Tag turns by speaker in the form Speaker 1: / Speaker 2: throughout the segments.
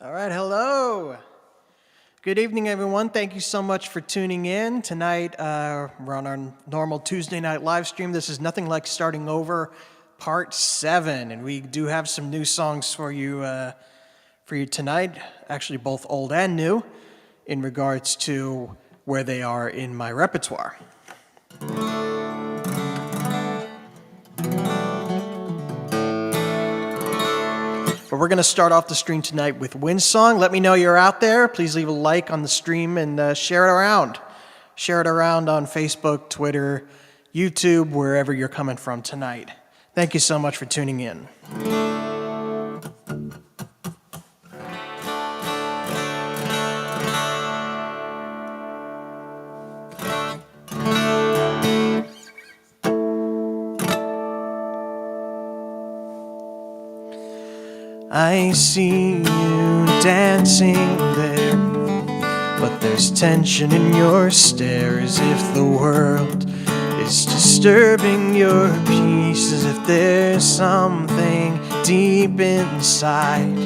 Speaker 1: All right, hello. Good evening, everyone. Thank you so much for tuning in. Tonight, we're on our normal Tuesday night live stream. This is Nothing Like Starting Over, Part 7, and we do have some new songs for you tonight, actually both old and new, in regards to where they are in my repertoire. But we're going to start off the stream tonight with Windsong. Let me know you're out there. Please leave a like on the stream and share it around. Share it around on Facebook, Twitter, YouTube, wherever you're coming from tonight. Thank you so much for tuning in. I see you dancing there, but there's tension in your stare, as if the world is disturbing your peace, as if there's something deep inside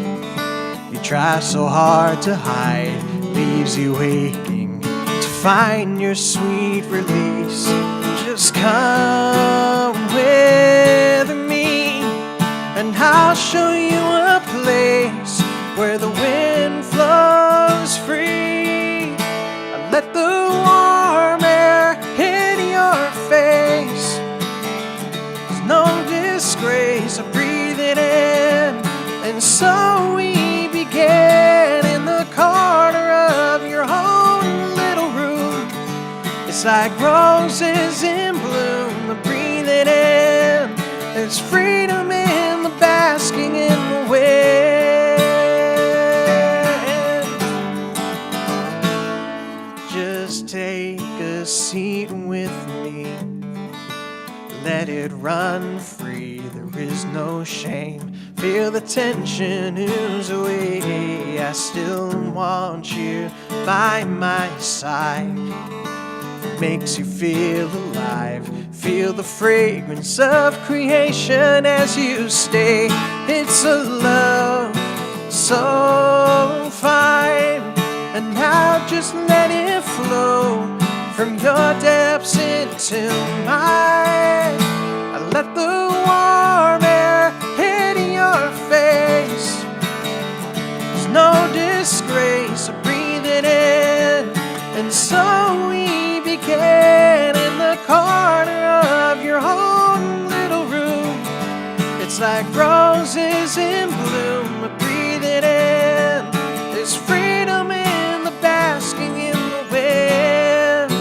Speaker 1: you try so hard to hide, leaves you aching to find your sweet release. Just come with me and I'll show you a place where the wind flows free. I let the warm air hit your face. There's no disgrace of breathing in. And so we began in the corner of your own little room. It's like roses in bloom, the breathing in. There's freedom in the basking in the wind. Just take a seat with me. Let it run free. There is no shame. Feel the tension ooze away. I still want you by my side. Makes you feel alive. Feel the fragrance of creation as you stay. It's a love so fine, and now just let it flow from your depths into mine. I let the warm air hit your face. There's no disgrace of breathing in, and so we began in the corner of your own little room. It's like roses in bloom, but breathe it in. There's freedom in the basking in the wind.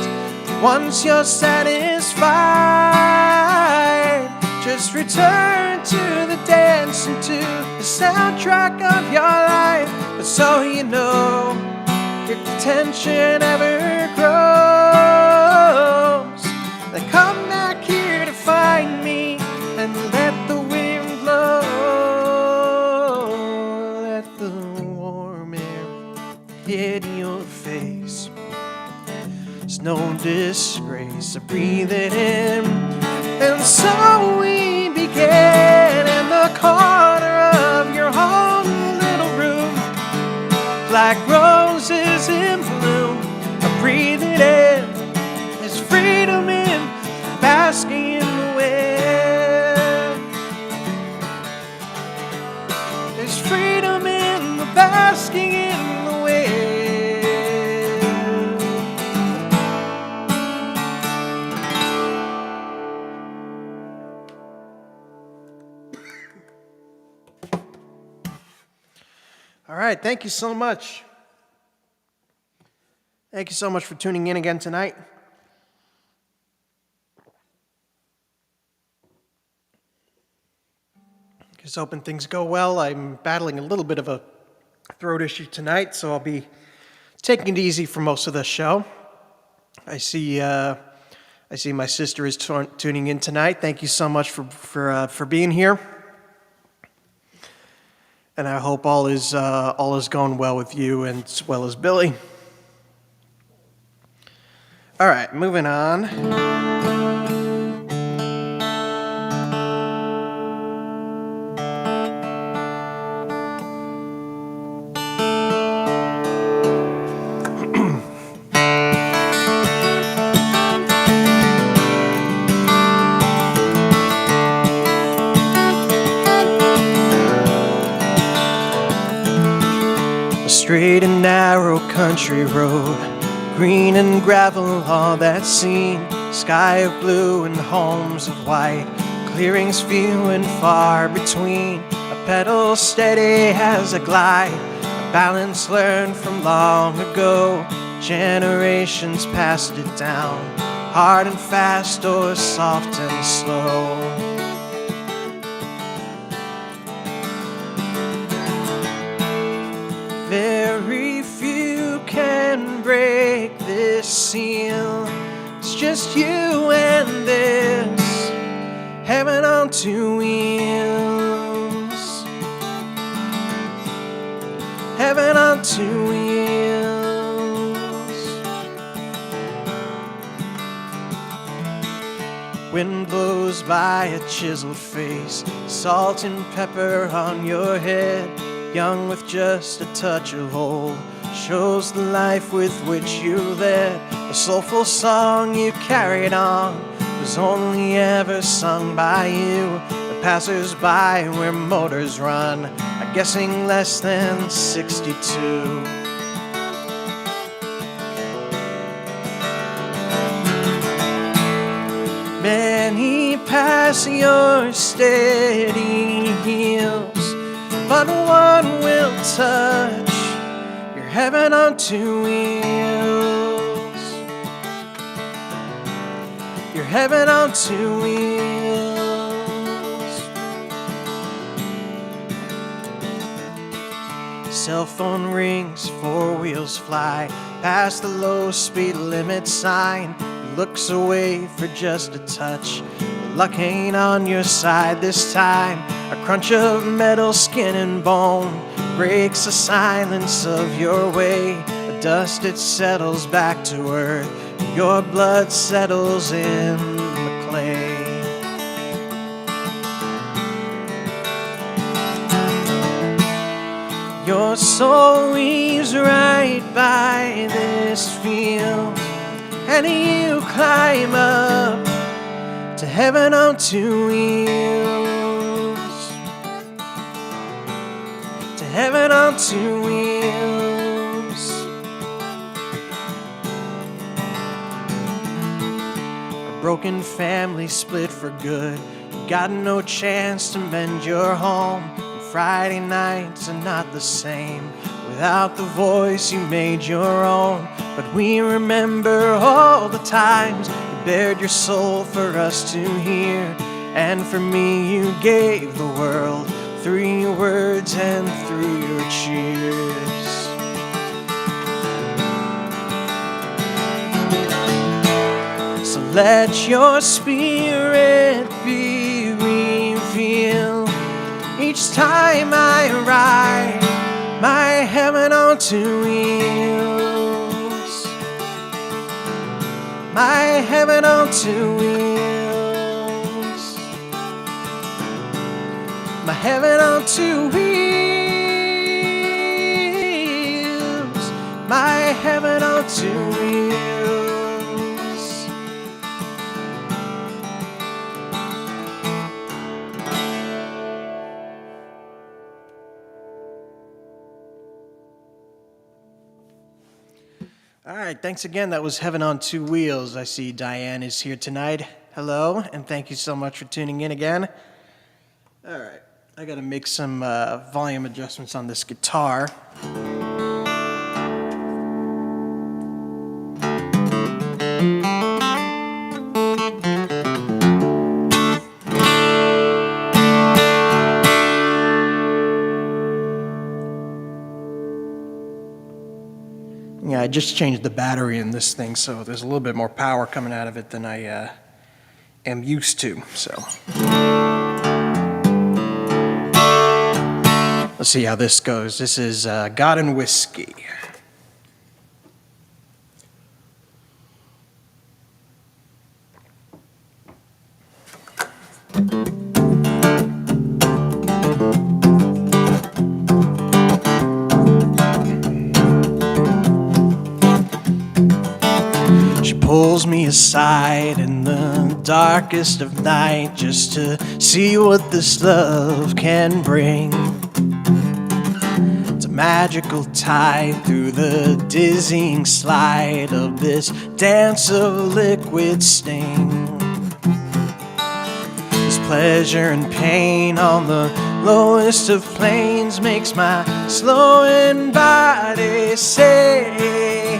Speaker 1: Once you're satisfied, just return to the dance and to the soundtrack of your life. But so you know, if the tension ever grows, then come back here to find me and let the wind blow. Let the warm air hit your face. There's no disgrace, so breathe it in. And so we began in the corner of your own little room, like roses in bloom. I breathe it in. There's freedom in basking in the wind. There's freedom in the basking in the wind. All right, thank you so much. Thank you so much for tuning in again tonight. Just hoping things go well. I'm battling a little bit of a throat issue tonight, so I'll be taking it easy for most of the show. I see my sister is tuning in tonight. Thank you so much for being here. And I hope all is going well with you and as well as Billy. All right, moving on. Straight and narrow country road, green and gravel, all that's seen. Sky of blue and homes of white, clearings few and far between. A pedal steady as a glide, a balance learned from long ago. Generations passed it down, hard and fast or soft and slow. Very few can break this seal. It's just you and this heaven on two wheels. Heaven on two wheels. Wind blows by a chiseled face, salt and pepper on your head. Young with just a touch of old, shows the life with which you led. A soulful song you carried on was only ever sung by you. The passers-by where motors run are guessing less than 62. Many pass your steady heels, but one will touch your heaven on two wheels. Your heaven on two wheels. Cell phone rings, four wheels fly past the low speed limit sign. He looks away for just a touch. Luck ain't on your side this time. A crunch of metal, skin and bone breaks the silence of your way. The dust, it settles back to earth. Your blood settles in the clay. Your soul weaves right by this field, and you climb up to heaven on two wheels. To heaven on two wheels. A broken family split for good. You got no chance to mend your home. And Friday nights are not the same without the voice you made your own. But we remember all the times bared your soul for us to hear, and for me you gave the world through your words and through your cheers. So let your spirit be revealed each time I ride my heaven on two wheels. My heaven on two wheels. My heaven on two wheels. My heaven on two wheels. All right, thanks again. That was Heaven on Two Wheels. I see Diane is here tonight. Hello, and thank you so much for tuning in again. All right, I got to make some volume adjustments on this guitar. Yeah, I just changed the battery in this thing, so there's a little bit more power coming out of it than I am used to. So let's see how this goes. This is God and Whiskey. Pulls me aside in the darkest of night just to see what this love can bring. To magical tide through the dizzying slide of this dance of liquid stain. This pleasure and pain on the lowest of planes makes my slowing body say,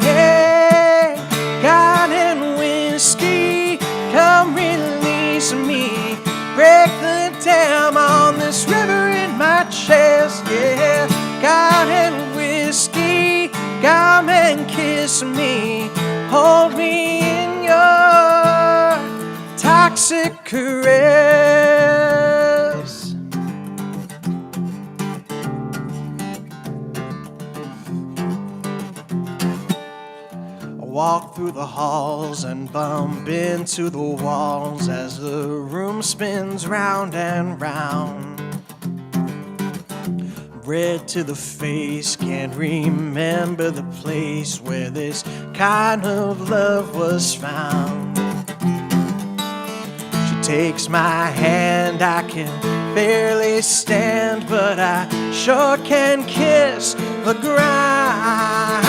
Speaker 1: hey, God and whiskey, come release me. Break the dam on this river in my chest, yeah. God and whiskey, come and kiss me. Hold me in your toxic caress. I walk through the halls and bump into the walls as the room spins round and round. Red to the face, can't remember the place where this kind of love was found. She takes my hand, I can barely stand, but I sure can kiss the ground.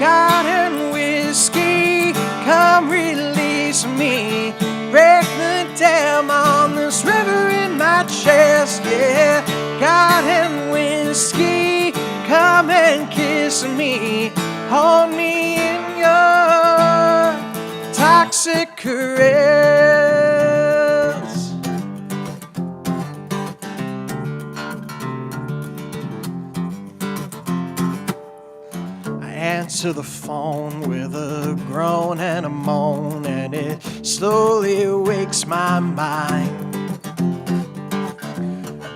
Speaker 1: God and whiskey, come release me. Break the dam on this river in my chest, yeah. God and whiskey, come and kiss me. Hold me in your toxic caress. I answer the phone with a groan and a moan, and it slowly wakes my mind.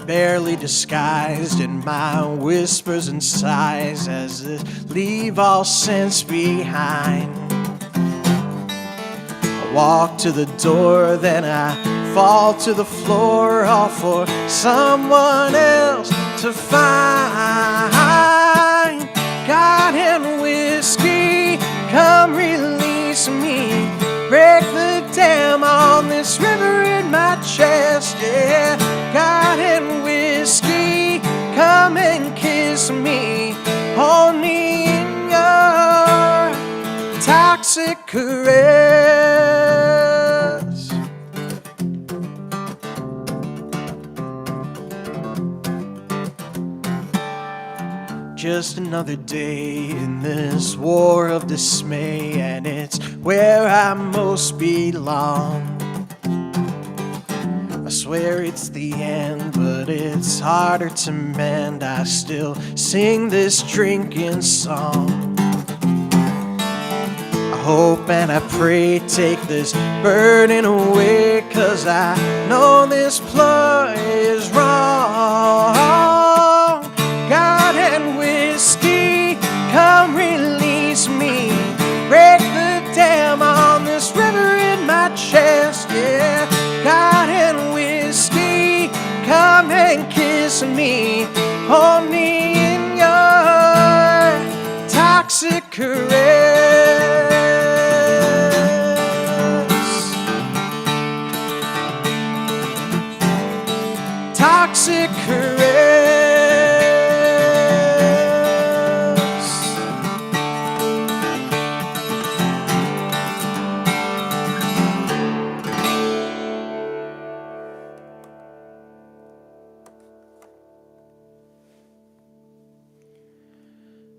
Speaker 1: Barely disguised in my whispers and sighs as I leave all sense behind. I walk to the door, then I fall to the floor, all for someone else to find. God and whiskey, come release me. Break the dam on this river in my chest, yeah. God and whiskey, come and kiss me. Hold me in your toxic caress. Just another day in this war of dismay, and it's where I most belong. I swear it's the end, but it's harder to mend. I still sing this drinking song. I hope and I pray, take this burden away, 'cause I know this plot is wrong. God and whiskey, come release me. Break the dam on this river in my chest, yeah. God and whiskey, come and kiss me. Hold me in your toxic caress. Toxic caress.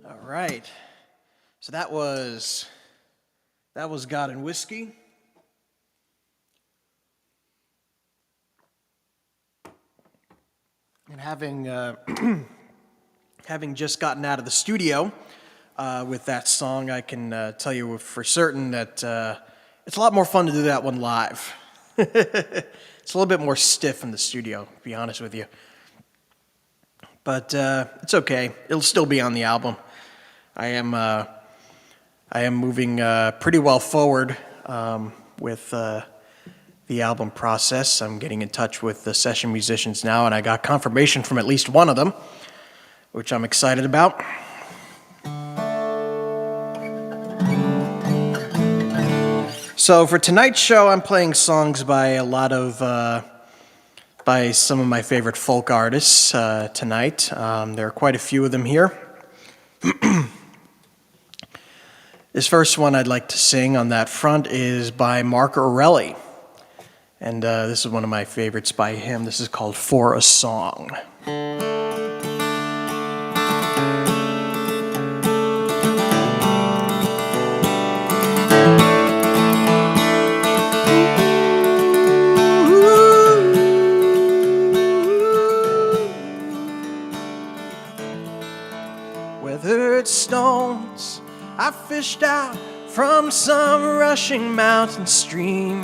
Speaker 1: All right, so that was God and Whiskey. And having just gotten out of the studio with that song, I can tell you for certain that it's a lot more fun to do that one live. It's a little bit more stiff in the studio, to be honest with you. But it's okay. It'll still be on the album. I am moving pretty well forward with the album process. I'm getting in touch with the session musicians now, and I got confirmation from at least one of them, which I'm excited about. So for tonight's show, I'm playing songs by a lot of by some of my favorite folk artists tonight. There are quite a few of them here. This first one I'd like to sing on that front is by Mark Orelli. And this is one of my favorites by him. This is called For a Song. Weathered stones I fished out from some rushing mountain stream.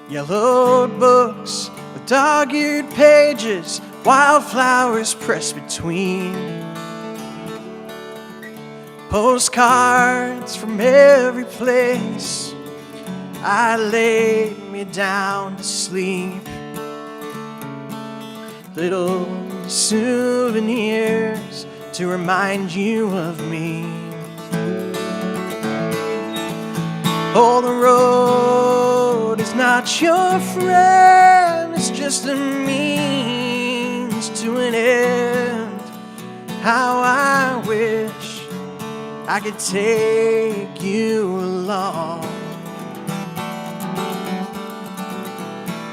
Speaker 1: Yellowed books with dog-eared pages, wildflowers pressed between. Postcards from every place, I laid me down to sleep. Little souvenirs to remind you of me. Oh, the road is not your friend, it's just a means to an end. How I wish I could take you along,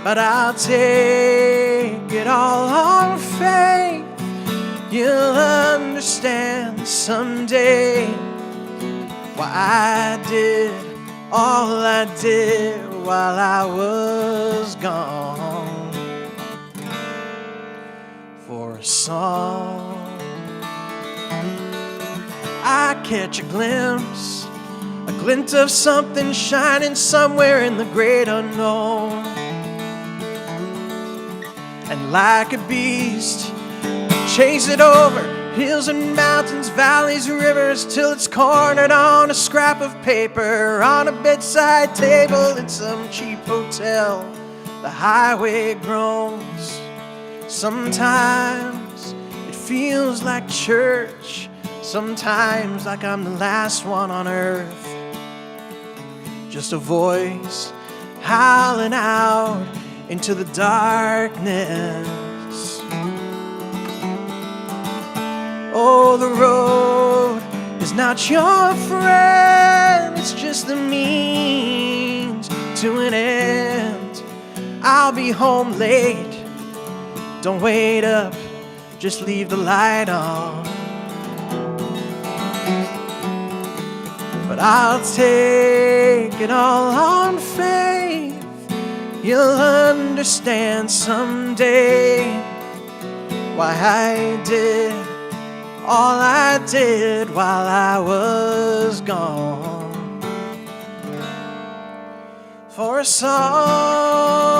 Speaker 1: but I'll take it all on faith. You'll understand someday why I did all I did while I was gone. For a song, I catch a glimpse, a glint of something shining somewhere in the great unknown. And like a beast, chase it over hills and mountains, valleys, rivers, till it's cornered on a scrap of paper, on a bedside table in some cheap hotel. The highway groans. Sometimes it feels like church, sometimes like I'm the last one on earth. Just a voice howling out into the darkness. Oh, the road is not your friend, it's just the means to an end. I'll be home late, don't wait up, just leave the light on. But I'll take it all on faith. You'll understand someday why I did all I did while I was gone. For a song,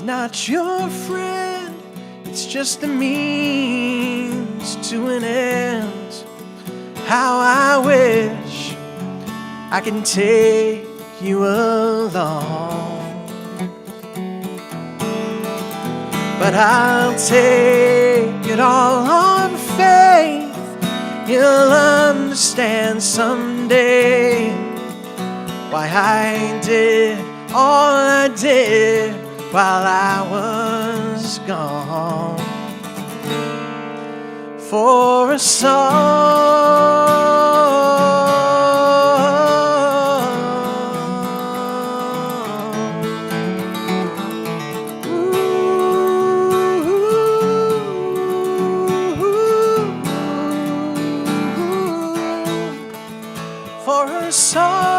Speaker 1: not your friend, it's just a means to an end. How I wish I can take you along, but I'll take it all on faith. You'll understand someday why I did all I did while I was gone. For a song, for a song.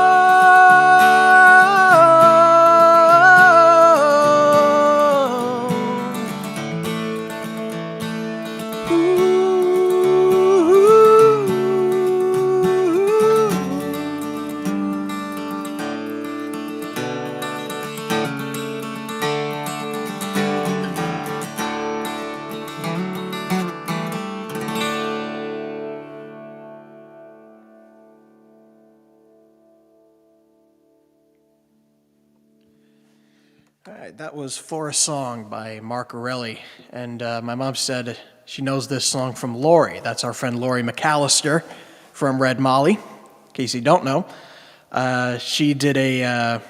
Speaker 1: All right, that was For a Song by Mark Orelli. And my mom said she knows this song from Lori. That's our friend Lori McAllister from Red Molly. In case you don't know, she did a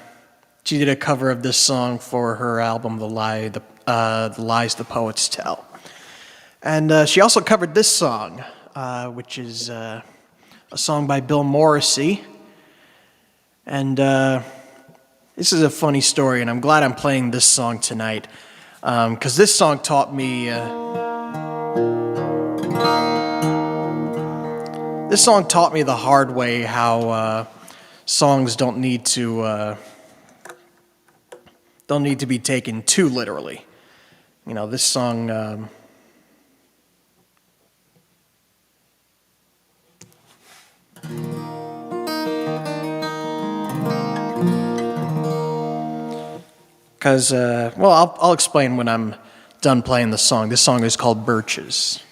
Speaker 1: cover of this song for her album The Lies the Poets Tell. And she also covered this song, which is a song by Bill Morrissey. And this is a funny story, and I'm glad I'm playing this song tonight, because this song taught me. This song taught me the hard way how songs don't need to be taken too literally. You know, this song. Because, I'll explain when I'm done playing the song. This song is called Birches.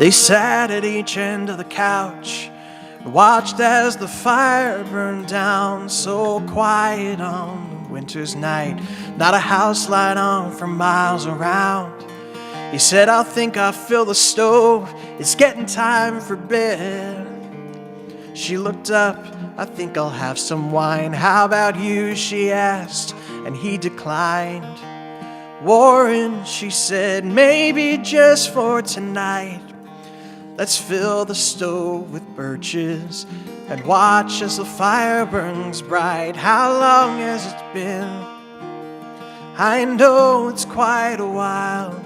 Speaker 1: They sat at each end of the couch and watched as the fire burned down, so quiet on a winter's night, not a house light on for miles around. He said, I think I'll fill the stove, it's getting time for bed. She looked up, I think I'll have some wine. How about you, she asked, and he declined. Warren, she said, maybe just for tonight. Let's fill the stove with birches and watch as the fire burns bright. How long has it been? I know it's quite a while.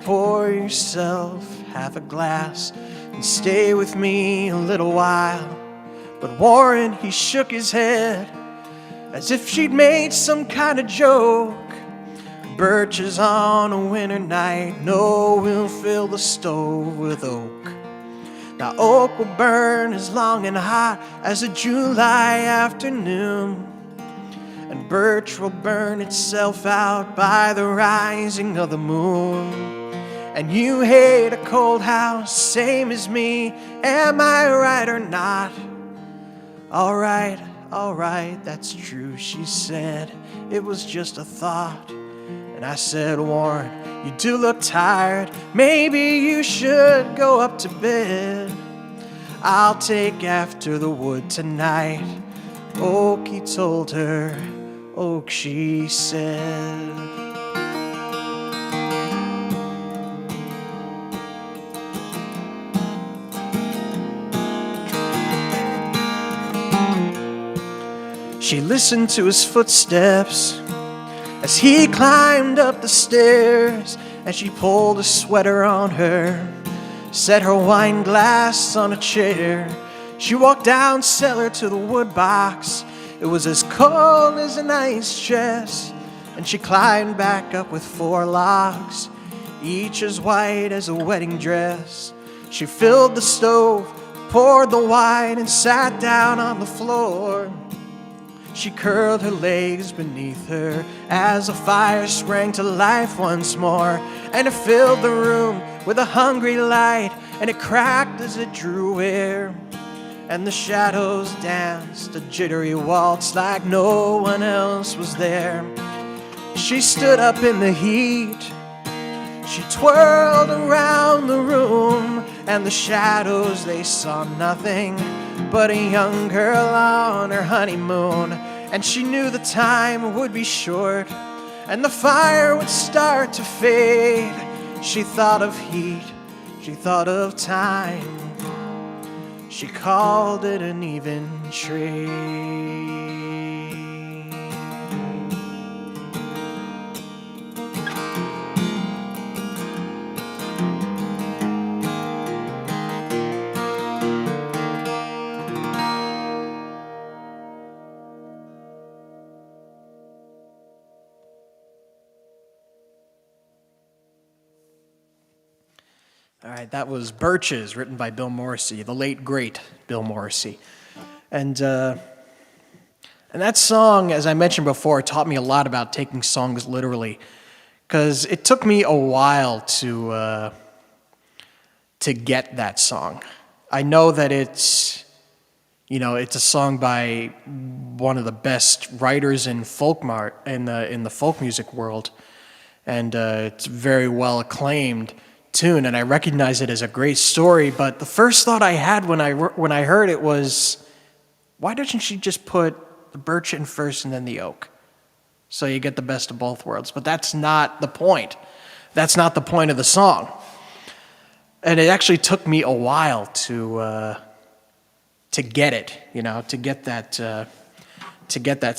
Speaker 1: Pour yourself half a glass and stay with me a little while. But Warren, he shook his head as if she'd made some kind of joke. Birches on a winter night, no, we'll fill the stove with oak. Now oak will burn as long and hot as a July afternoon, and birch will burn itself out by the rising of the moon. And you hate a cold house, same as me, am I right or not? All right, that's true, she said, it was just a thought. And I said, Warren, you do look tired, maybe you should go up to bed. I'll take after the wood tonight. Oak, he told her, oak, she said. She listened to his footsteps as he climbed up the stairs, and she pulled a sweater on her, set her wine glass on a chair. She walked down cellar to the wood box. It was as cold as an ice chest, and she climbed back up with 4 logs, each as white as a wedding dress. She filled the stove, poured the wine, and sat down on the floor. She curled her legs beneath her as the fire sprang to life once more, and it filled the room with a hungry light, and it cracked as it drew air, and the shadows danced a jittery waltz like no one else was there. She stood up in the heat, she twirled around the room, and the shadows, they saw nothing but a young girl on her honeymoon. And she knew the time would be short and the fire would start to fade. She thought of heat, she thought of time, she called it an even trade. All right, that was Birches, written by Bill Morrissey, the late, great Bill Morrissey. And that song, as I mentioned before, taught me a lot about taking songs literally, because it took me a while to get that song. I know that it's a song by one of the best writers in in the folk music world, and it's a very well acclaimed tune, and I recognize it as a great story. But the first thought I had when I heard it was, why doesn't she just put the birch in first and then the oak, so you get the best of both worlds? But that's not the point. That's not the point of the song. And it actually took me a while to get it, to get that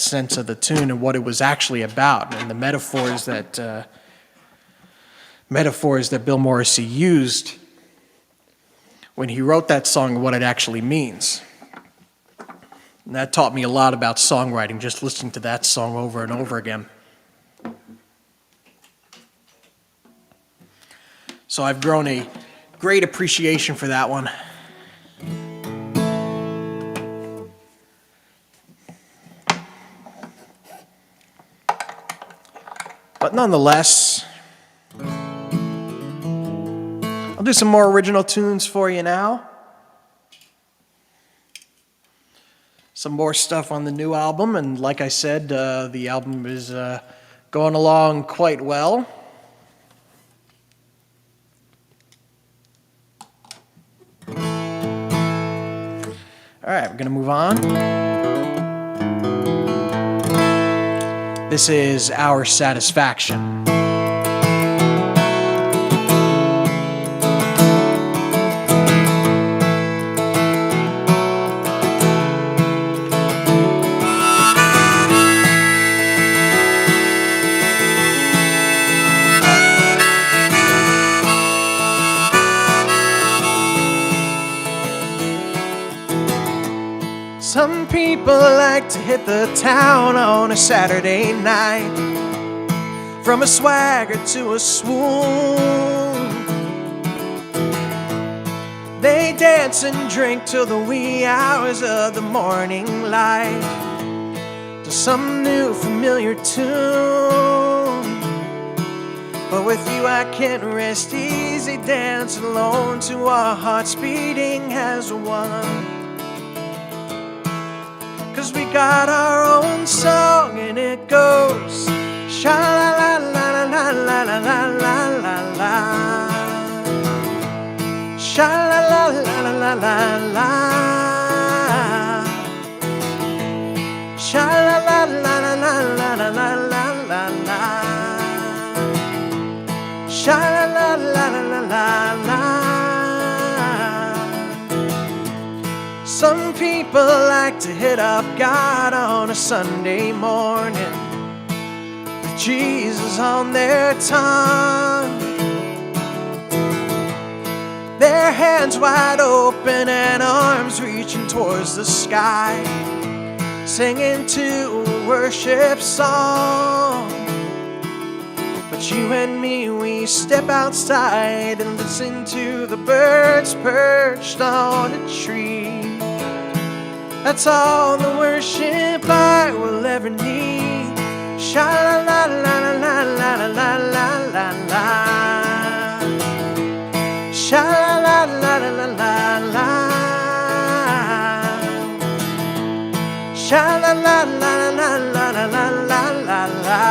Speaker 1: sense of the tune and what it was actually about, and the metaphors that Bill Morrissey used when he wrote that song and what it actually means. And that taught me a lot about songwriting, just listening to that song over and over again. So I've grown a great appreciation for that one. But nonetheless, I'll do some more original tunes for you now. Some more stuff on the new album, and like I said, the album is going along quite well. All right, we're going to move on. This is Our Satisfaction. Some people like to hit the town on a Saturday night, from a swagger to a swoon. They dance and drink till the wee hours of the morning light, to some new familiar tune. But with you I can rest easy, dance alone to our hearts beating as one. 'Cause we got our own song and it goes sha la la la la la la la la la la, sha la la la la la la la, sha la la la la la la la la la la, sha la la la la la la. Some people like to hit up God on a Sunday morning, with Jesus on their tongue, their hands wide open and arms reaching towards the sky, singing to a worship song. But you and me, we step outside and listen to the birds perched on a tree. That's all the worship I will ever need. Sha la la la la la la la la la la, sha la la la la la la, sha la la la la la la la la la,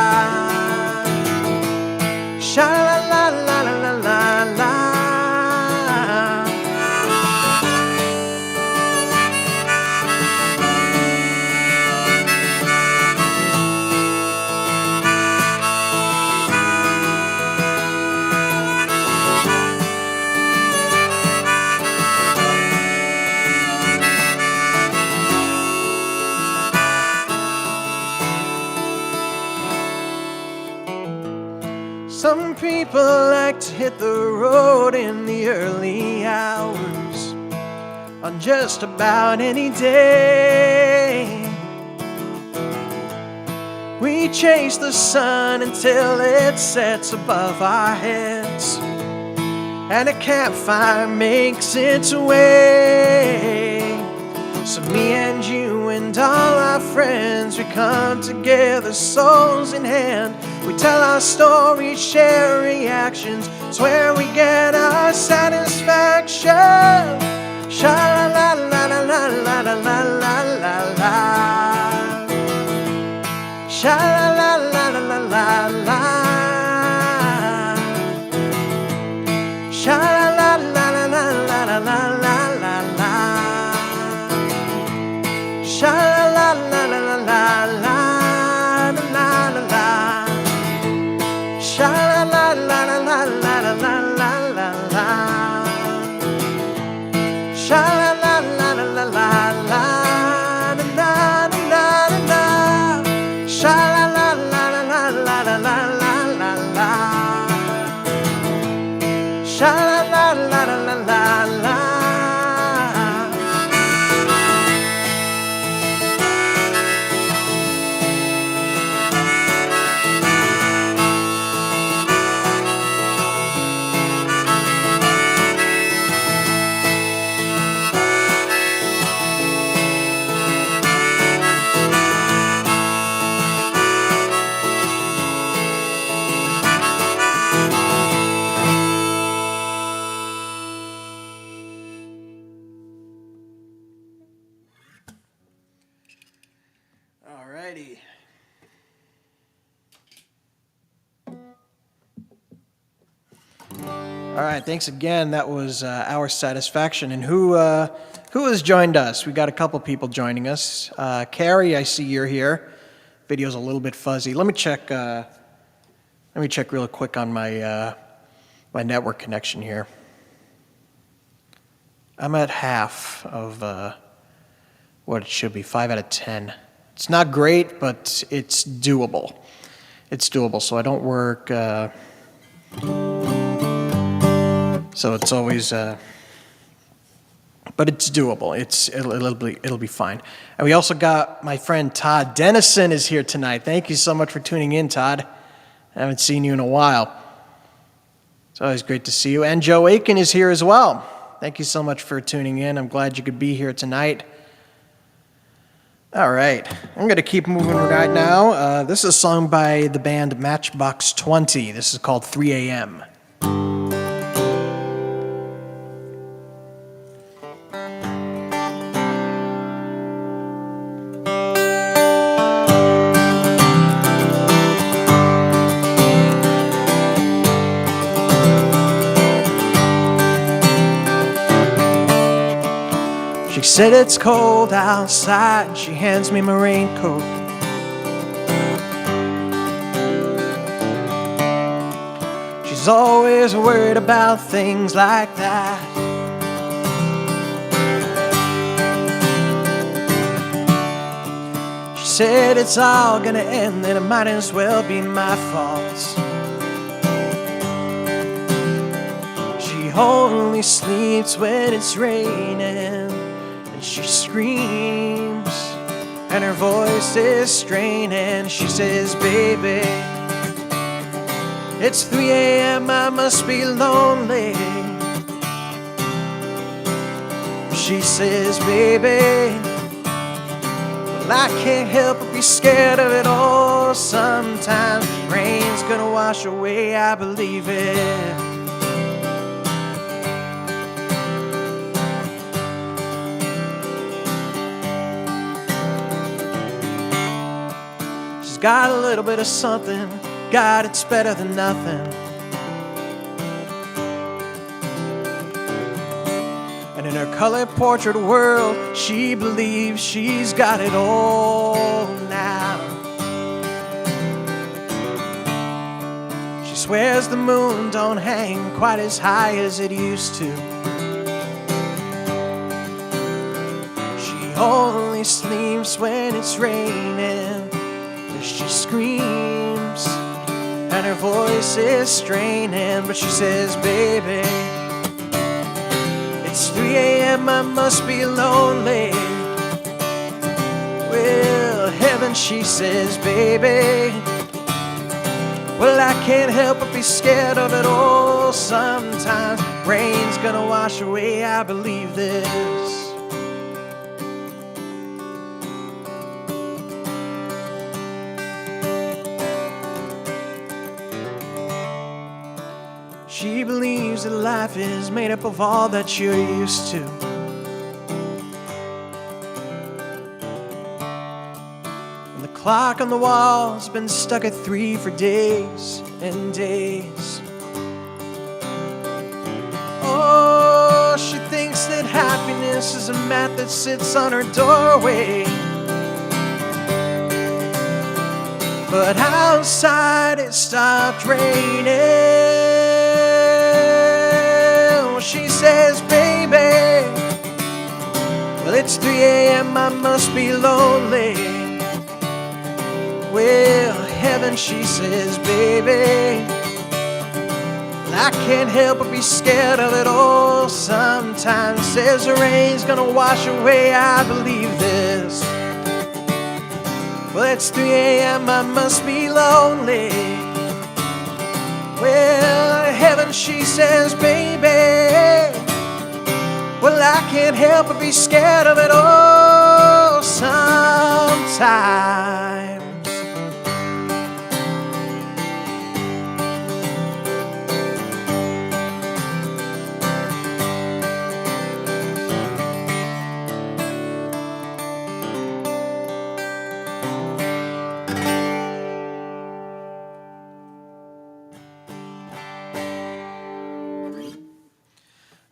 Speaker 1: sha la la la la la la. Some people like to hit the road in the early hours on just about any day. We chase the sun until it sets above our heads, and a campfire makes its way. So me and you and all our friends, we come together, souls in hand. We tell our stories, share reactions. It's where we get our satisfaction. Sha la la la la la la la la la la. Sha la la la la la la la. Sha la la la la la la la la la la. Sha la la la la la la la la la. Sha la la la la la la la la la la. Sha la la la la la la la la la la. Sha la la la la la la la la la la. Sha la la la la la la la. Alrighty. All right, thanks again. That was Our Satisfaction. And who has joined us? We got a couple people joining us. Carrie, I see you're here. Video's a little bit fuzzy. Let me check real quick on my my network connection here. I'm at half of what it should be, 5 out of 10. It's not great, but it's doable. It's doable, so I don't work, so it's always, but it's doable. It'll be fine. And we also got my friend Todd Dennison is here tonight. Thank you so much for tuning in, Todd. I haven't seen you in a while. It's always great to see you. And Joe Aiken is here as well. Thank you so much for tuning in. I'm glad you could be here tonight. All right, I'm going to keep moving right now. This is a song by the band Matchbox 20. This is called 3 a.m. She said it's cold outside, she hands me my raincoat. She's always worried about things like that. She said it's all gonna end, and it might as well be my fault. She only sleeps when it's raining. She screams, and her voice is straining. She says, baby, it's 3 a.m., I must be lonely. She says, baby, well, I can't help but be scared of it all. Sometimes rain's gonna wash away, I believe it. Got a little bit of something, God, it's better than nothing. And in her colored portrait world, she believes she's got it all now. She swears the moon don't hang quite as high as it used to. She only sleeps when it's raining. She screams, and her voice is straining, but she says, baby, it's 3 a.m., I must be lonely. Well, heaven, she says, baby, well, I can't help but be scared of it all. Sometimes rain's gonna wash away, I believe this. She believes that life is made up of all that you're used to. And the clock on the wall's been stuck at 3 for days and days. Oh, she thinks that happiness is a mat that sits on her doorway. But outside it stopped raining. She says, baby, well, it's 3 a.m., I must be lonely. Well, heaven, she says, baby, I can't help but be scared of it all sometimes. Says the rain's gonna wash away, I believe this. Well, it's 3 a.m., I must be lonely. Well, heaven, she says, baby, well, I can't help but be scared of it all sometimes.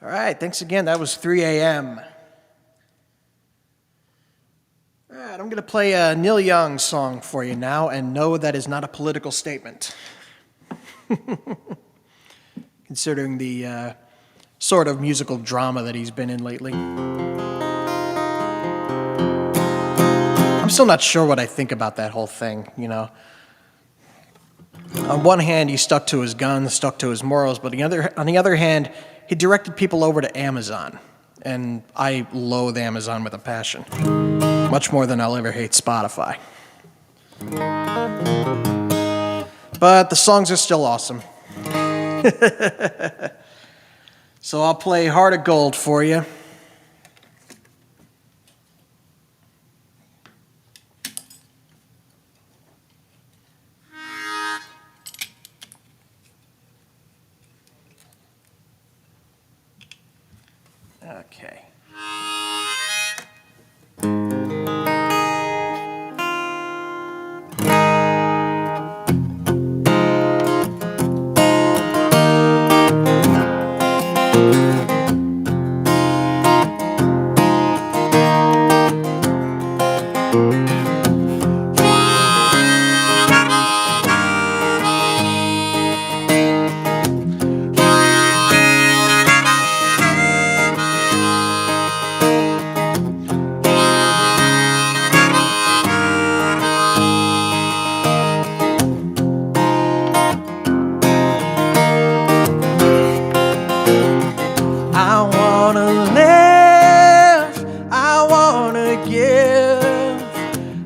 Speaker 1: All right, thanks again. That was 3 a.m. All right, I'm going to play a Neil Young song for you now, and no, that is not a political statement. Considering the sort of musical drama that he's been in lately. I'm still not sure what I think about that whole thing, you know. On one hand, he stuck to his guns, stuck to his morals, but on the other hand, he directed people over to Amazon, and I loathe Amazon with a passion, much more than I'll ever hate Spotify. But the songs are still awesome. So I'll play Heart of Gold for you. Okay.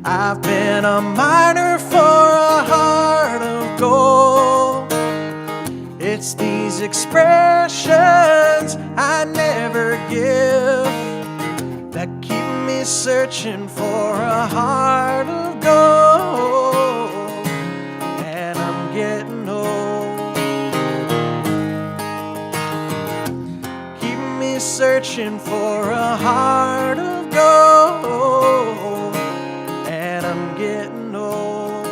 Speaker 1: I've been a miner for a heart of gold. It's these expressions I never give that keep me searching for a heart of gold. And I'm getting old. Keep me searching for a heart of gold. And I'm getting old.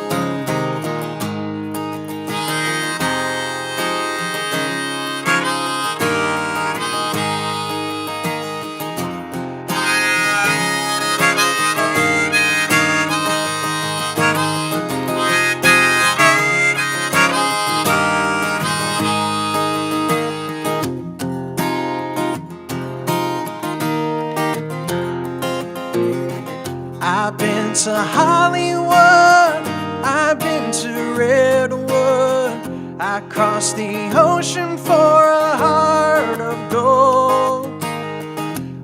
Speaker 1: I've been to Hollywood, I've been to Redwood, I crossed the ocean for a heart of gold.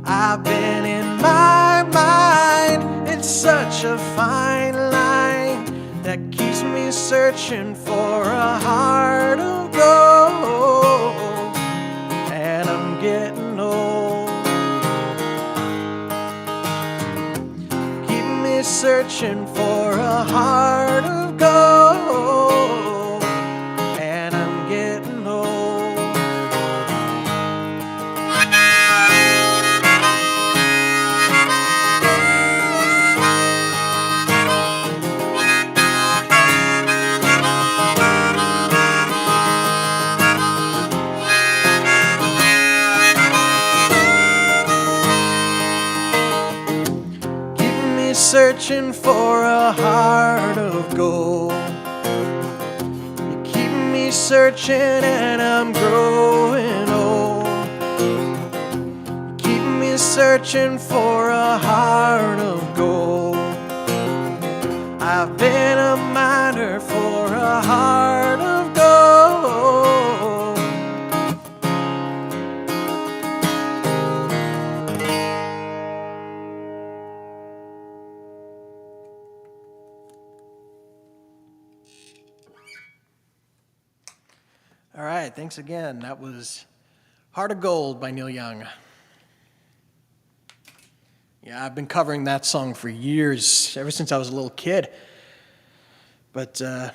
Speaker 1: I've been in my mind, it's such a fine line that keeps me searching for a heart of gold. And I'm getting old. Searching for a heart of gold, and I'm getting old. searching for a heart of gold. You keep me searching and I'm growing old. You keep me searching for a heart of gold. I've been a miner for a heart of gold. All right, thanks again. That was Heart of Gold by Neil Young. Yeah, I've been covering that song for years, ever since I was a little kid. But I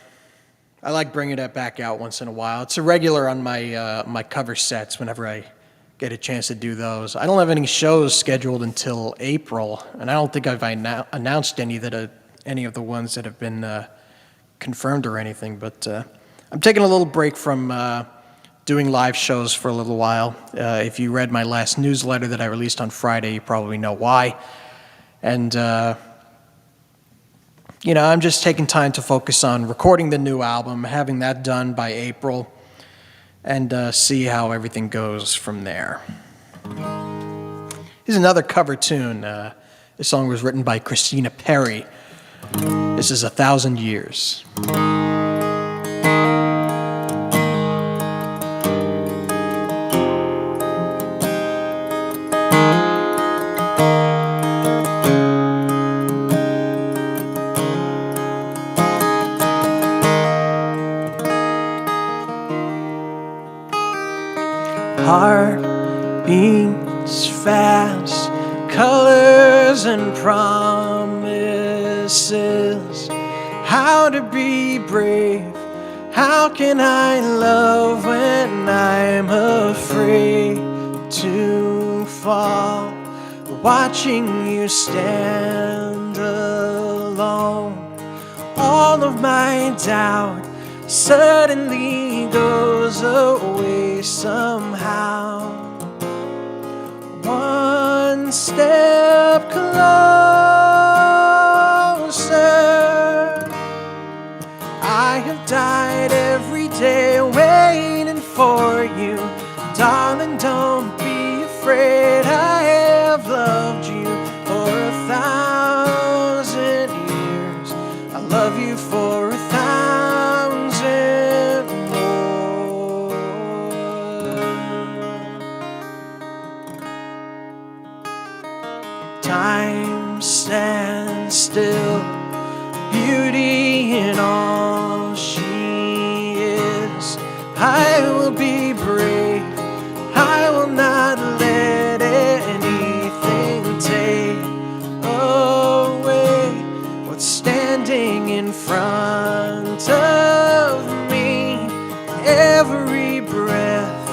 Speaker 1: like bringing it back out once in a while. It's a regular on my my cover sets whenever I get a chance to do those. I don't have any shows scheduled until April, and I don't think I've announced any of the ones that have been confirmed or anything. But I'm taking a little break from doing live shows for a little while. If you read my last newsletter that I released on Friday, you probably know why. And you know, I'm just taking time to focus on recording the new album, having that done by April, and see how everything goes from there. Here's another cover tune. This song was written by Christina Perri. This is 1,000 Years. Heart beats fast, colors and promises. How to be brave, how can I love when I'm afraid to fall? Watching you stand alone, all of my doubt suddenly goes away somehow. One step closer. I have died every day waiting for you. Darling, don't be afraid. I have loved you for 1,000 years. I love you for 1,000 more. Time stands still, beauty in all she is. I will be brave, I will not let anything take away what's standing in front of me. Every breath,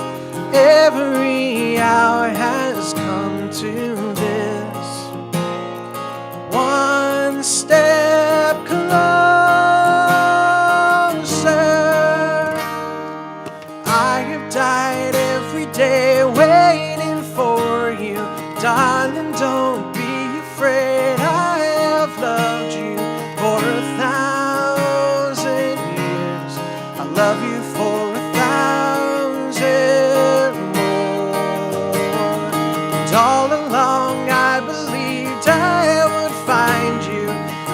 Speaker 1: every hour has come to this. One step closer. I have died every day waiting for you. Darling, don't be afraid. I have loved you for 1,000 years. I love you for 1,000 more. And all along I believed I would find you.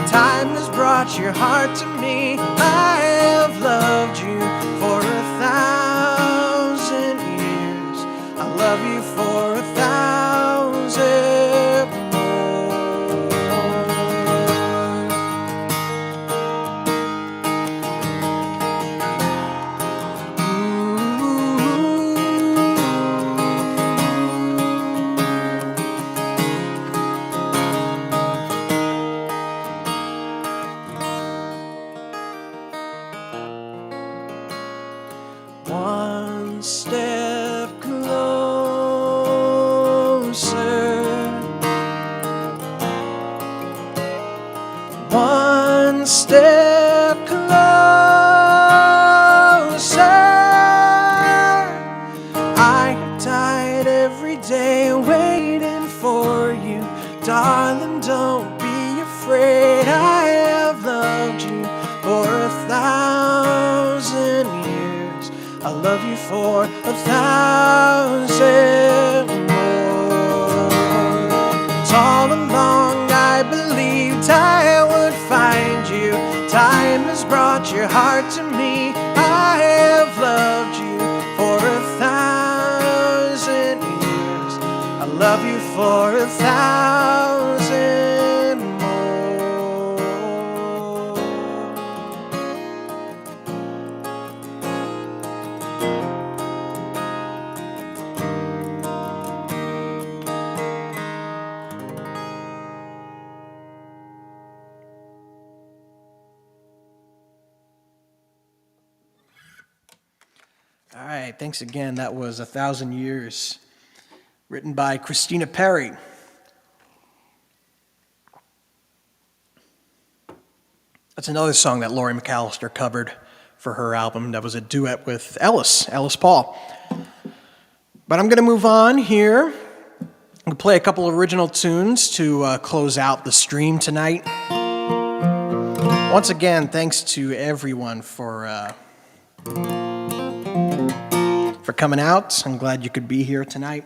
Speaker 1: Time has brought your heart to me. I have loved you for 1,000 years. I love you for 1,000 more. One step closer. One step closer. I have died every day waiting for you. Darling, don't be afraid. for 1,000 more. 'Cause all along I believed I would find you. Time has brought your heart to me. I have loved you for 1,000 years. I love you for 1,000 more. All right, thanks again. That was 1,000 Years, written by Christina Perri. That's another song that Laurie McAllister covered for her album. That was a duet with Ellis Paul. But I'm going to move on here. I'm going to play a couple of original tunes to close out the stream tonight. Once again, thanks to everyone for coming out. I'm glad you could be here tonight.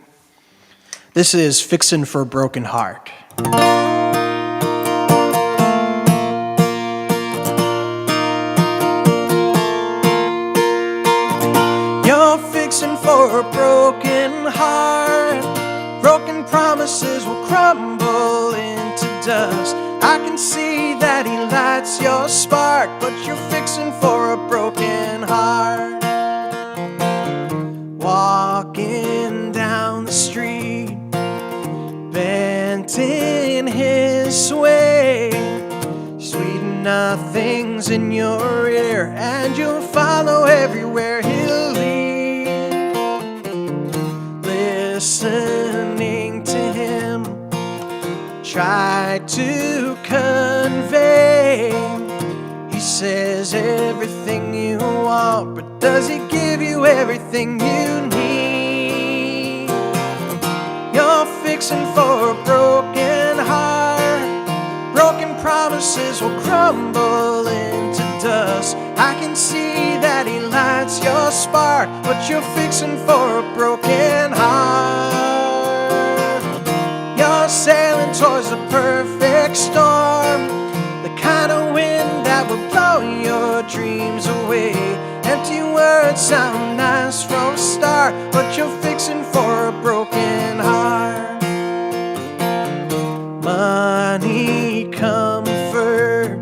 Speaker 1: This is Fixin' for a Broken Heart. You're fixing for a broken heart. Broken promises will crumble into dust. I can see that he lights your spark, but you're fixing for a broken heart. Walking down the street, bent in his way, sweet nothings in your ear, and you'll follow everywhere he'll lead. Listening to him, try to convey. He says everything you want, but does he give you everything you need? You're fixing for a broken heart. Broken promises will crumble into dust. I can see that he lights your spark, but you're fixing for a broken heart. You're sailing towards the perfect storm, the kind of wind that will blow your dreams away. Empty words sound nice from a start, but you're fixing for a broken heart. Money, comfort,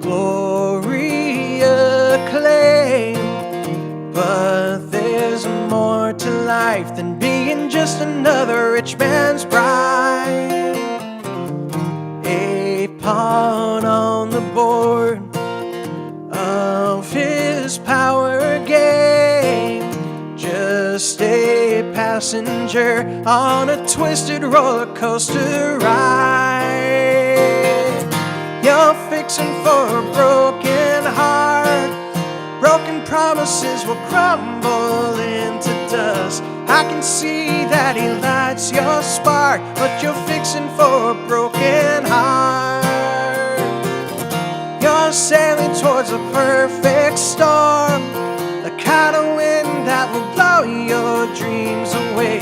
Speaker 1: glory, acclaim, but there's more to life than being just another rich man's bride. A pawn on the board of his power game, just a passenger on a twisted roller coaster ride. You're fixing for a broken heart. Broken promises will crumble into dust. I can see that he lights your spark, but you're fixing for a broken heart. You're sailing towards a perfect storm, the kind of wind that will blow your dreams away.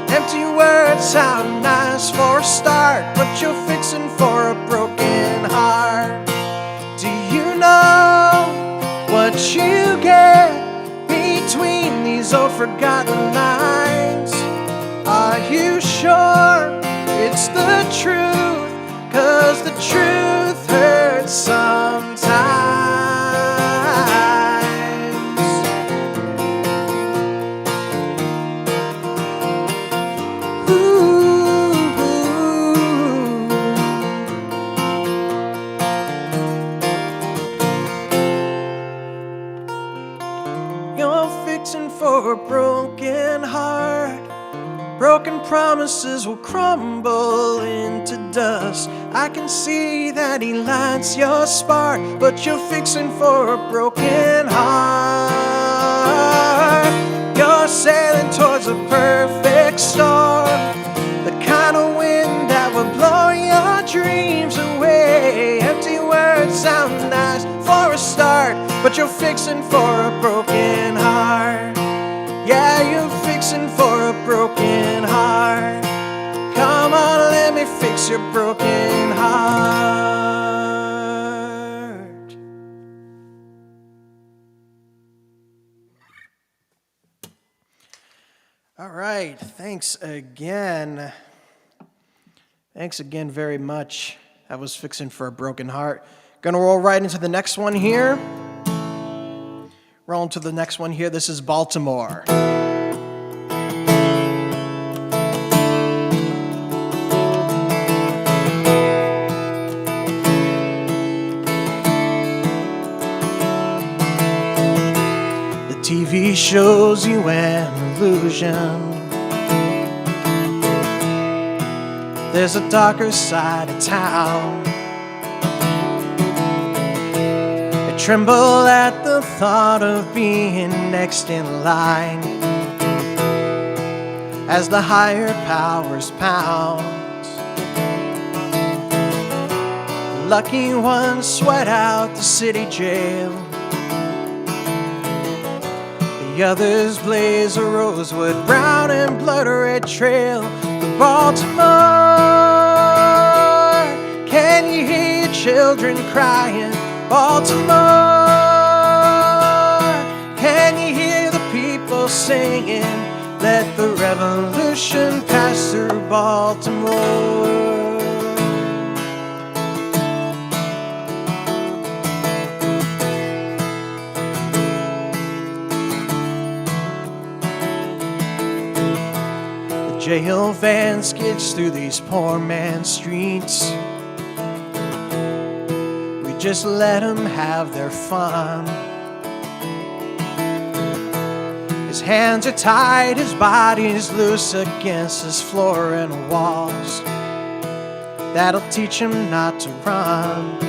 Speaker 1: Empty words sound nice for a start, but you're fixing for a broken heart. Do you know what you get between these old forgotten lines? Are you sure it's the truth? 'Cause the truth hurts sometimes. You're fixing for a broken heart. Broken promises will crumble into dust. I can see that he lights your spark, but you're fixing for a broken heart. You're sailing towards a perfect storm, the kind of wind that will blow your dreams away. Empty words sound nice for a start, but you're fixing for a broken heart. right, thanks again. Thanks again very much. I was fixing for a broken heart. Gonna roll right into the next one here. Roll into the next one here. This is Baltimore. The TV shows you an illusion. There's a darker side of town. I tremble at the thought of being next in line as the higher powers pound. The lucky ones sweat out the city jail. The others blaze a rosewood, brown and blood red trail. The Baltimore, can you hear your children crying? Baltimore, can you hear the people singing? Let the revolution pass through Baltimore. Jail van skids through these poor man's streets. We just let them have their fun. His hands are tied, his body's loose against his floor and walls. That'll teach him not to run.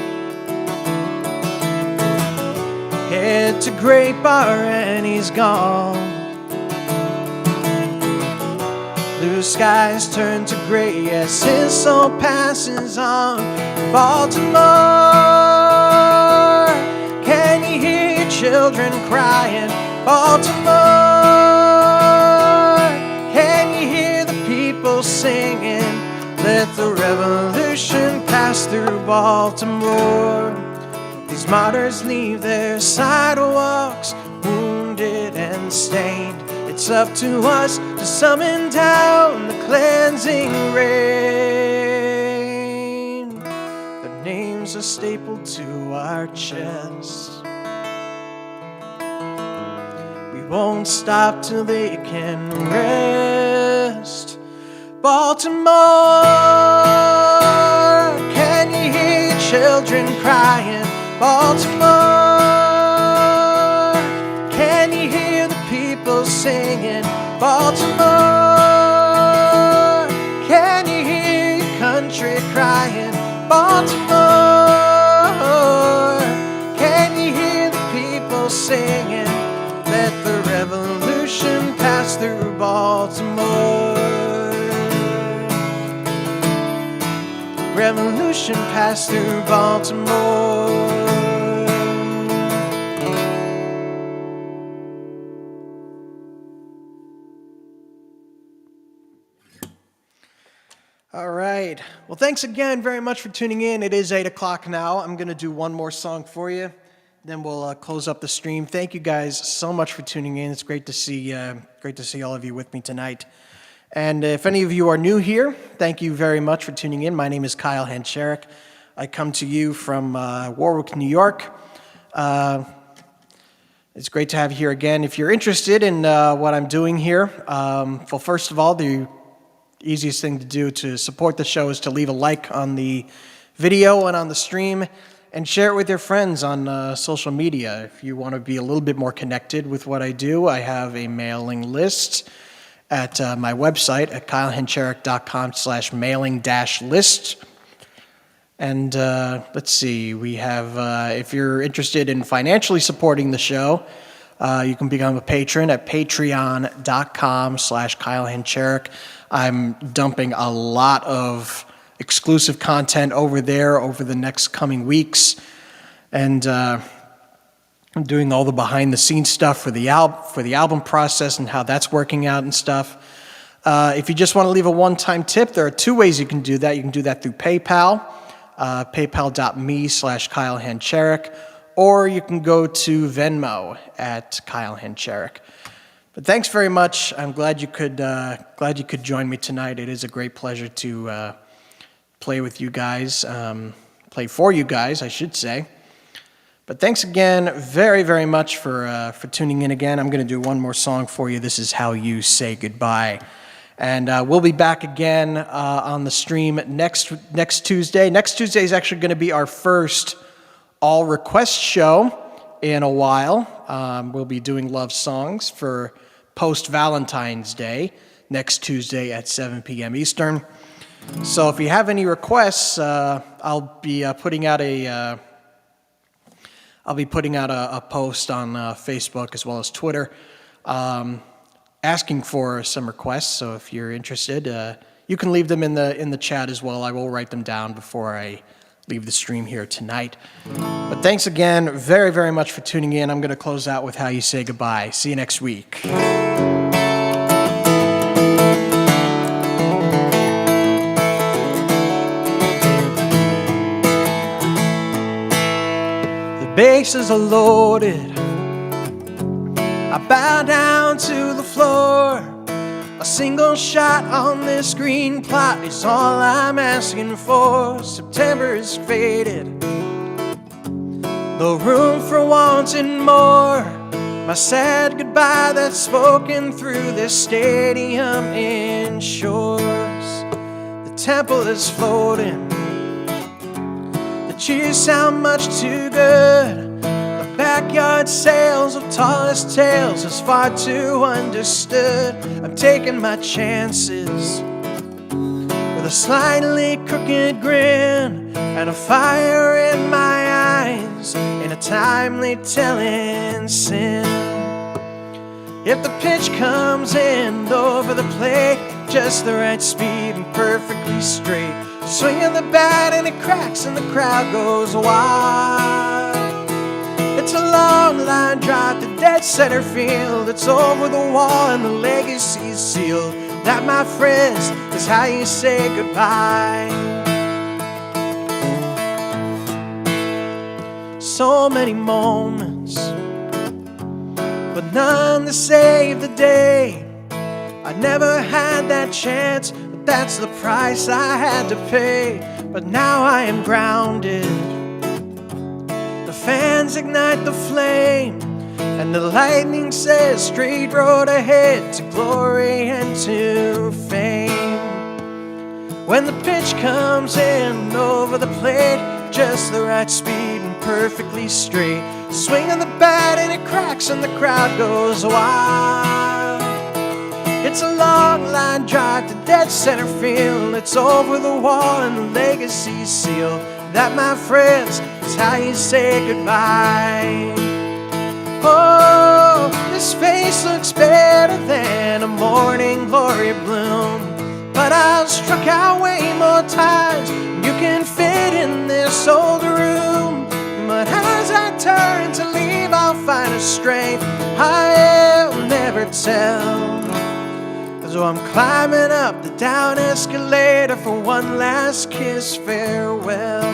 Speaker 1: Head to Great Bar and he's gone. Blue skies turn to gray as his soul passes on. Baltimore, can you hear your children crying? Baltimore, can you hear the people singing? Let the revolution pass through Baltimore. These martyrs leave their sidewalks wounded and stained. It's up to us to summon down the cleansing rain. Their names are stapled to our chests. We won't stop till they can rest. Baltimore, can you hear your children crying? Baltimore, can you hear the people singing? Baltimore, can you hear your country crying? Baltimore, can you hear the people singing? Let the revolution pass through Baltimore. Revolution pass through Baltimore. All right. Well, thanks again very much for tuning in. It is 8 o'clock now. I'm going to do one more song for you. Then we'll close up the stream. Thank you guys so much for tuning in. It's great to see all of you with me tonight. And if any of you are new here, thank you very much for tuning in. My name is Kyle Hancherek. I come to you from Warwick, New York. It's great to have you here again. If you're interested in what I'm doing here, well, first of all, the easiest thing to do to support the show is to leave a like on the video and on the stream and share it with your friends on social media. If you want to be a little bit more connected with what I do, I have a mailing list at my website at kylehencherek.com/mailing-list. And let's see, we have, if you're interested in financially supporting the show, you can become a patron at patreon.com/kylehencherek. I'm dumping a lot of exclusive content over there over the next coming weeks. And I'm doing all the behind-the-scenes stuff for the album process and how that's working out and stuff. If you just want to leave a one-time tip, there are two ways you can do that. You can do that through PayPal, paypal.me/kylehencherek, or you can go to Venmo at Kyle Hencherek. But thanks very much. I'm glad you could join me tonight. It is a great pleasure to play with you guys, play for you guys, I should say. But thanks again very, very much for tuning in again. I'm going to do one more song for you. This is How You Say Goodbye. And we'll be back again on the stream next Tuesday. Next Tuesday is actually going to be our first all-request show in a while. We'll be doing love songs for post-Valentine's Day next Tuesday at 7 p.m. Eastern. So if you have any requests, I'll be putting out a post on Facebook as well as Twitter, asking for some requests. So if you're interested, you can leave them in the chat as well. I will write them down before I leave the stream here tonight. But thanks again very, very much for tuning in. I'm going to close out with How You Say Goodbye. See you next week. The bases are loaded. I bow down to the floor. A single shot on this green plot is all I'm asking for. September is faded, no room for wanting more. My sad goodbye that's spoken through this stadium ensures the temple is floating. The cheers sound much too good. Backyard sales of tallest tales is far too understood. I'm taking my chances with a slightly crooked grin and a fire in my eyes in a timely telling sin. If the pitch comes in over the plate, just the right speed and perfectly straight, swinging the bat and it cracks and the crowd goes wild. It's a long line drive to dead center field. It's over the wall and the legacy's sealed. That, my friends, is how you say goodbye. So many moments, but none to save the day. I never had that chance, but that's the price I had to pay. But now I am grounded. Fans ignite the flame, and the lightning says straight road ahead to glory and to fame. When the pitch comes in over the plate, just the right speed and perfectly straight, swinging the bat and it cracks and the crowd goes wild. It's a long line drive to dead center field. It's over the wall and the legacy's sealed. That, my friends, is how you say goodbye. Oh, this face looks better than a morning glory bloom, but I've struck out way more times than you can fit in this old room. But as I turn to leave, I'll find a strength I'll never tell. So I'm climbing up the down escalator for one last kiss farewell.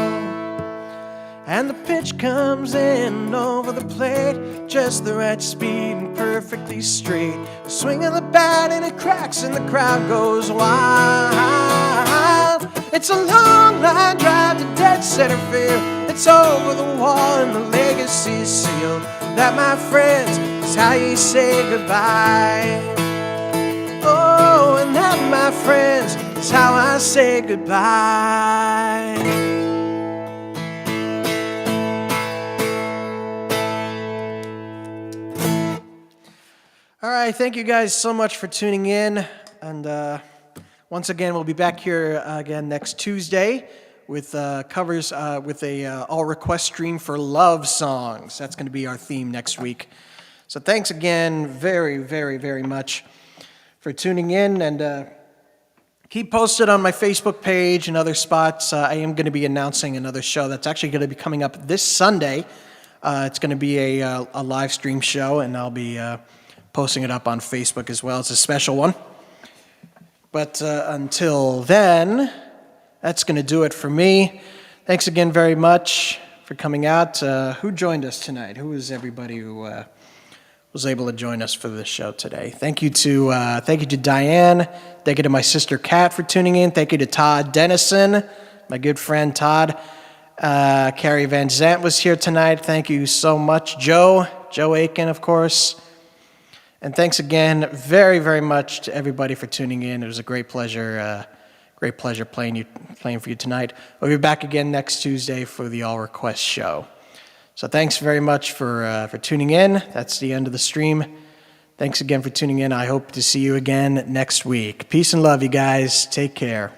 Speaker 1: And the pitch comes in over the plate, just the right speed and perfectly straight, swinging the bat and it cracks and the crowd goes wild. It's a long line drive to dead center field. It's over the wall and the legacy's sealed. That, my friends, is how you say goodbye. Oh, and that, my friends, is how I say goodbye. All right, thank you guys so much for tuning in. And once again, we'll be back here again next Tuesday with covers, with a all-request stream for love songs. That's going to be our theme next week. So thanks again very, very, very much for tuning in, and keep posted on my Facebook page and other spots. I am going to be announcing another show that's actually going to be coming up this Sunday. It's going to be a live stream show, and I'll be posting it up on Facebook as well. It's a special one. But until then, that's going to do it for me. Thanks again very much for coming out. Who joined us tonight? Who was everybody who was able to join us for this show today. Thank you to Diane. Thank you to my sister Kat for tuning in. Thank you to Todd Dennison, my good friend Todd. Carrie Van Zant was here tonight. Thank you so much. Joe Aiken, of course. And thanks again very, very much to everybody for tuning in. It was a great pleasure playing for you tonight. We'll be back again next Tuesday for the All Request show. So thanks very much for tuning in. That's the end of the stream. Thanks again for tuning in. I hope to see you again next week. Peace and love, you guys. Take care.